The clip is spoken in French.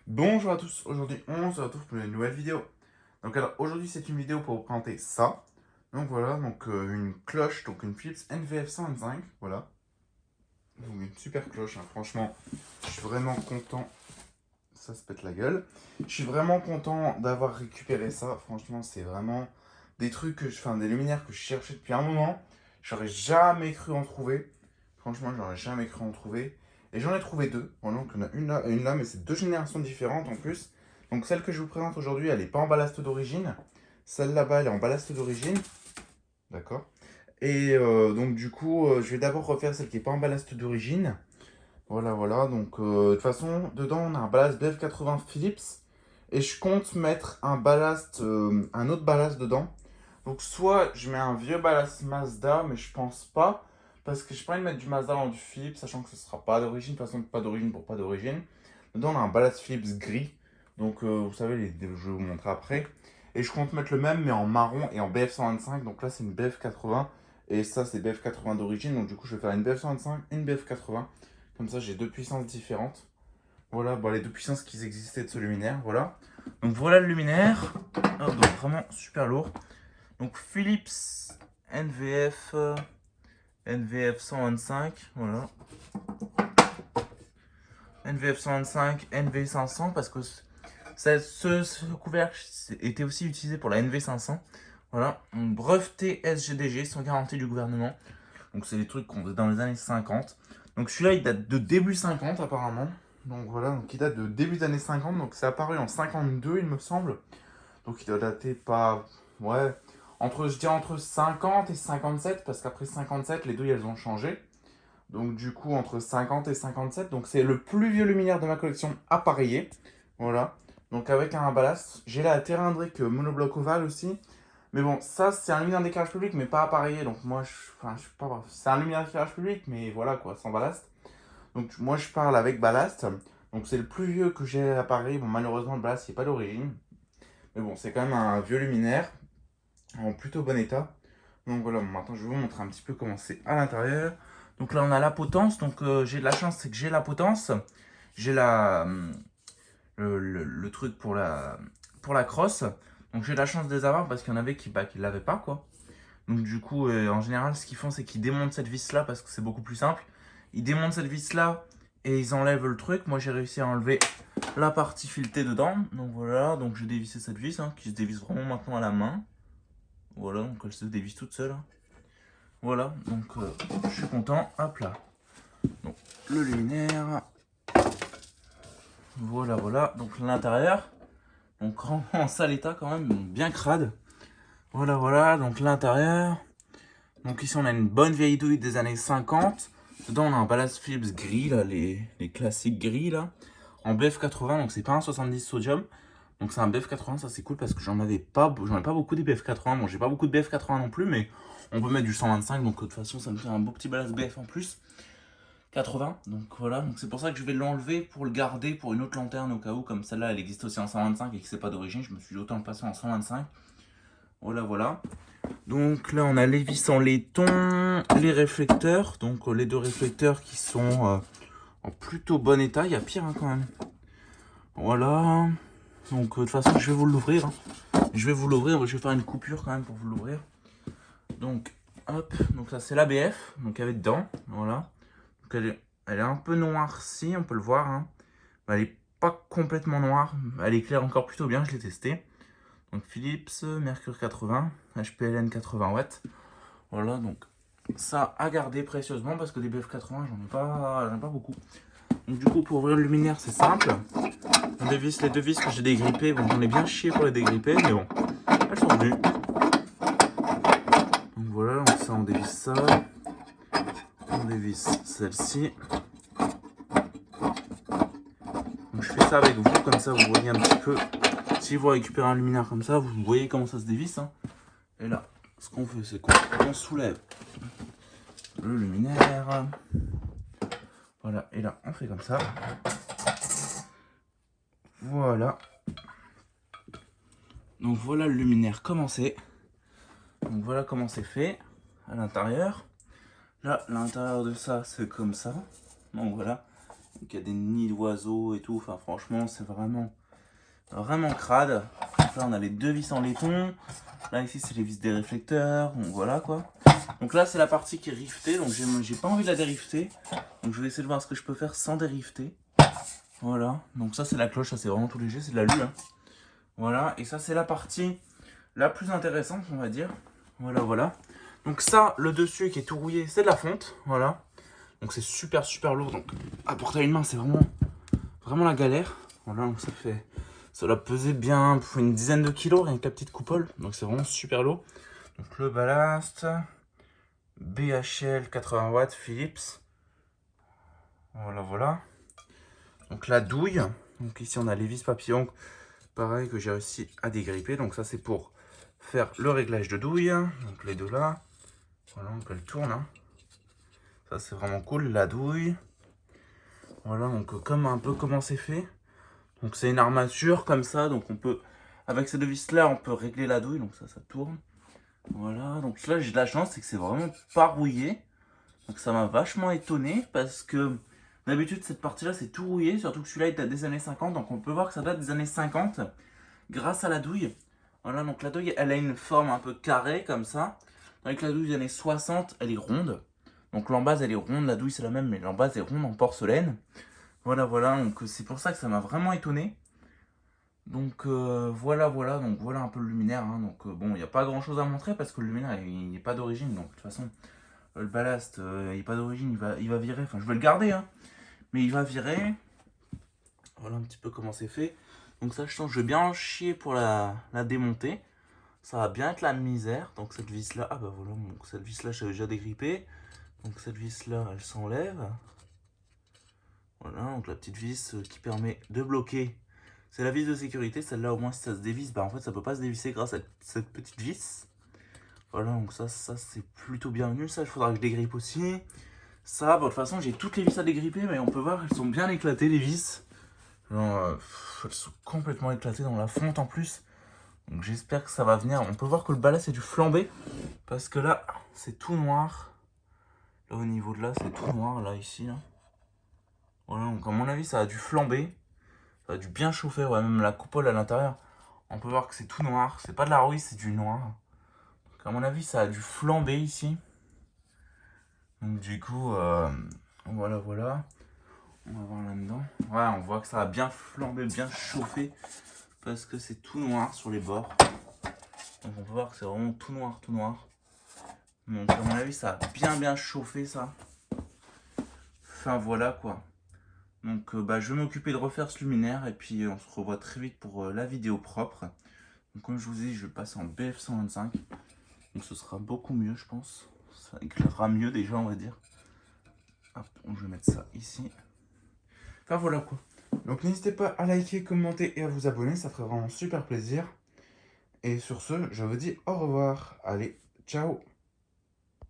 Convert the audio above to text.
Bonjour à tous, aujourd'hui on se retrouve pour une nouvelle vidéo. Donc alors aujourd'hui c'est une vidéo pour vous présenter ça. Donc voilà, une cloche, donc une Philips NVF 125, voilà. Donc une super cloche, hein. Franchement, je suis vraiment content. Ça se pète la gueule. Je suis vraiment content d'avoir récupéré ça. Franchement, c'est vraiment des trucs enfin des luminaires que je cherchais depuis un moment. J'aurais jamais cru en trouver. Franchement, j'aurais jamais cru en trouver. Et j'en ai trouvé deux. Voilà, donc il y en a une là et une là, mais c'est deux générations différentes en plus. Donc celle que je vous présente aujourd'hui, elle n'est pas en ballast d'origine. Celle là-bas, elle est en ballast d'origine. D'accord. Et donc du coup, je vais d'abord refaire celle qui n'est pas en ballast d'origine. Voilà, voilà. Donc, de toute façon, dedans, on a un ballast BF80 Philips. Et je compte mettre un autre ballast dedans. Donc, soit je mets un vieux ballast Mazda, mais je pense pas. Parce que je pas envie de mettre du Mazda dans du Philips, sachant que ce sera pas d'origine. De toute façon, pas d'origine pour pas d'origine. Dedans, on a un ballast Philips gris. Donc, vous savez, je vais vous montrer après. Et je compte mettre le même, mais en marron et en BF125. Donc là, c'est une BF80. Et ça, c'est BF80 d'origine. Donc, du coup, je vais faire une BF125, une BF80. Comme ça, j'ai deux puissances différentes. Voilà, bon, les deux puissances qui existaient de ce luminaire, voilà. Donc voilà le luminaire. Oh, donc vraiment super lourd. Donc Philips NVF, NVF 125, voilà. NVF 125, NV 500, parce que ce couvercle était aussi utilisé pour la NV 500. Voilà, donc breveté SGDG, sans garantie du gouvernement. Donc c'est des trucs qu'on faisait dans les années 50. Donc celui-là, il date de début 50 apparemment. Donc voilà, donc il date de début des années 50. Donc c'est apparu en 52, il me semble. Donc il doit dater pas... Ouais, je dirais entre 50 et 57, parce qu'après 57, les douilles, elles ont changé. Donc du coup, entre 50 et 57. Donc c'est le plus vieux luminaire de ma collection appareillé. Voilà. Donc avec un ballast. J'ai la terindrique monobloc ovale aussi. Mais bon, ça, c'est un luminaire d'éclairage public, mais pas appareillé. Donc moi, je suis pas bref. C'est un luminaire d'éclairage public, mais voilà quoi, sans ballast. Donc moi, je parle avec ballast. Donc c'est le plus vieux que j'ai appareillé. Bon, malheureusement, le ballast, il n'est pas d'origine. Mais bon, c'est quand même un vieux luminaire, en plutôt bon état. Donc voilà, bon, maintenant, je vais vous montrer un petit peu comment c'est à l'intérieur. Donc là, on a la potence. Donc j'ai de la chance, c'est que j'ai la potence. J'ai le truc pour la crosse. Donc j'ai de la chance de les avoir parce qu'il y en avait qui ne l'avaient pas, quoi. Donc du coup, en général, ce qu'ils font, c'est qu'ils démontent cette vis-là parce que c'est beaucoup plus simple. Ils démontent cette vis-là et ils enlèvent le truc. Moi, j'ai réussi à enlever la partie filetée dedans. Donc voilà, donc j'ai dévissé cette vis, hein, qui se dévisse vraiment maintenant à la main. Voilà, donc elle se dévisse toute seule. Voilà, donc je suis content. Hop là. Donc le luminaire. Voilà, voilà. Donc l'intérieur. Donc en sale état quand même, bien crade. Voilà, voilà, donc l'intérieur. Donc ici on a une bonne vieille douille des années 50. Dedans on a un ballast Philips gris, là, les classiques gris là. En BF80, donc c'est pas un 70 sodium. Donc c'est un BF80, ça c'est cool parce que j'en ai pas beaucoup des BF80. Bon, j'ai pas beaucoup de BF80 non plus, mais on peut mettre du 125. Donc de toute façon, ça me fait un beau petit ballast BF en plus. 80, donc voilà, donc c'est pour ça que je vais l'enlever pour le garder pour une autre lanterne au cas où, comme celle-là elle existe aussi en 125 et que c'est pas d'origine, je me suis dit autant le passer en 125. Voilà, voilà. Donc là, on a les vis en laiton, les réflecteurs. Donc les deux réflecteurs qui sont en plutôt bon état. Il y a pire hein, quand même. Voilà. Donc de toute façon, je vais vous l'ouvrir. Hein. Je vais vous l'ouvrir. Je vais faire une coupure quand même pour vous l'ouvrir. Donc, hop. Donc là, c'est l'ABF. Donc elle est dedans. Voilà. Donc elle est un peu noircie. On peut le voir. Hein. Elle n'est pas complètement noire. Elle éclaire encore plutôt bien. Je l'ai testé. Donc Philips, Mercure 80, HPLN 80 watts. Voilà, donc ça à garder précieusement parce que des BF80, j'en ai pas beaucoup. Donc du coup, pour ouvrir le luminaire, c'est simple. On dévisse les deux vis que j'ai dégrippées. Bon, j'en ai bien chié pour les dégripper, mais bon, elles sont venues. Donc voilà, donc ça, on dévisse ça. On dévisse celle-ci. Donc je fais ça avec vous, comme ça vous voyez un petit peu. Si vous récupérez un luminaire comme ça, vous voyez comment ça se dévisse. Hein. Et là, ce qu'on fait, c'est qu'on soulève le luminaire. Voilà, et là, on fait comme ça. Voilà. Donc voilà le luminaire commencé. Donc voilà comment c'est fait à l'intérieur. Là, l'intérieur de ça, c'est comme ça. Donc voilà. Donc il y a des nids d'oiseaux et tout. Enfin franchement c'est vraiment crade. Donc là on a les deux vis en laiton. Là ici c'est les vis des réflecteurs. Donc voilà quoi. Donc là c'est la partie qui est riftée. Donc j'ai pas envie de la dérifter. Donc je vais essayer de voir ce que je peux faire sans dérifter. Voilà. Donc ça c'est la cloche. Ça c'est vraiment tout léger. C'est de l'alu. Hein. Voilà. Et ça c'est la partie la plus intéressante on va dire. Voilà. Donc ça, le dessus qui est tout rouillé, c'est de la fonte. Voilà. Donc c'est super lourd. Donc à porter à une main, c'est vraiment la galère. Voilà, donc ça doit peser bien une dizaine de kilos avec la petite coupole. Donc c'est vraiment super lourd. Donc le ballast, BHL 80 watts Philips. Voilà. Donc la douille. Donc ici on a les vis papillons. Pareil que j'ai réussi à dégripper. Donc ça c'est pour faire le réglage de douille. Donc les deux là. Voilà, donc elle tourne. Hein. Ça c'est vraiment cool, la douille. Voilà, donc comme un peu comment c'est fait. Donc c'est une armature comme ça, donc on peut, avec ces deux vis là, on peut régler la douille, donc ça tourne. Voilà, donc là j'ai de la chance, c'est que c'est vraiment pas rouillé. Donc ça m'a vachement étonné parce que d'habitude cette partie là c'est tout rouillé, surtout que celui-là il date des années 50, donc on peut voir que ça date des années 50 grâce à la douille. Voilà, donc la douille elle a une forme un peu carrée comme ça. Avec la douille des années 60, elle est ronde. Donc l'embase elle est ronde, la douille c'est la même, mais l'embase est ronde en porcelaine. Voilà, donc c'est pour ça que ça m'a vraiment étonné. Donc voilà, donc voilà un peu le luminaire. Hein. Donc bon, il n'y a pas grand chose à montrer parce que le luminaire il n'est pas d'origine. Donc de toute façon, le ballast il n'est pas d'origine, il va virer. Enfin, je vais le garder, hein, mais il va virer. Voilà un petit peu comment c'est fait. Donc ça, je sens que je vais bien en chier pour la démonter. Ça va bien être la misère. Donc cette vis là, ah bah voilà, donc cette vis là, j'avais déjà dégrippé. Donc cette vis là, elle s'enlève. Voilà, donc la petite vis qui permet de bloquer. C'est la vis de sécurité, celle-là au moins si ça se dévisse, bah en fait ça peut pas se dévisser grâce à cette petite vis. Voilà, donc ça c'est plutôt bienvenu, ça il faudra que je dégrippe aussi. Ça, bon, de toute façon j'ai toutes les vis à dégripper, mais on peut voir elles sont bien éclatées les vis. Genre, elles sont complètement éclatées dans la fonte en plus. Donc j'espère que ça va venir. On peut voir que le ballast c'est du flambé, parce que là c'est tout noir. Là au niveau de là c'est tout noir, là ici. Là. Voilà, donc à mon avis ça a dû flamber. Ça a dû bien chauffer, ouais, même la coupole à l'intérieur. On peut voir que c'est tout noir. C'est pas de la rouille, c'est du noir. Donc à mon avis, ça a dû flamber ici. Donc du coup, voilà. On va voir là-dedans. Ouais, on voit que ça a bien flambé, bien chauffé. Parce que c'est tout noir sur les bords. Donc on peut voir que c'est vraiment tout noir. Donc à mon avis, ça a bien chauffé ça. Enfin voilà quoi. Donc je vais m'occuper de refaire ce luminaire et puis on se revoit très vite pour la vidéo propre. Donc comme je vous ai dit, je vais passer en BF125. Donc ce sera beaucoup mieux je pense. Ça éclairera mieux déjà on va dire. Hop, je vais mettre ça ici. Enfin voilà quoi. Donc n'hésitez pas à liker, commenter et à vous abonner, ça ferait vraiment super plaisir. Et sur ce, je vous dis au revoir. Allez, ciao.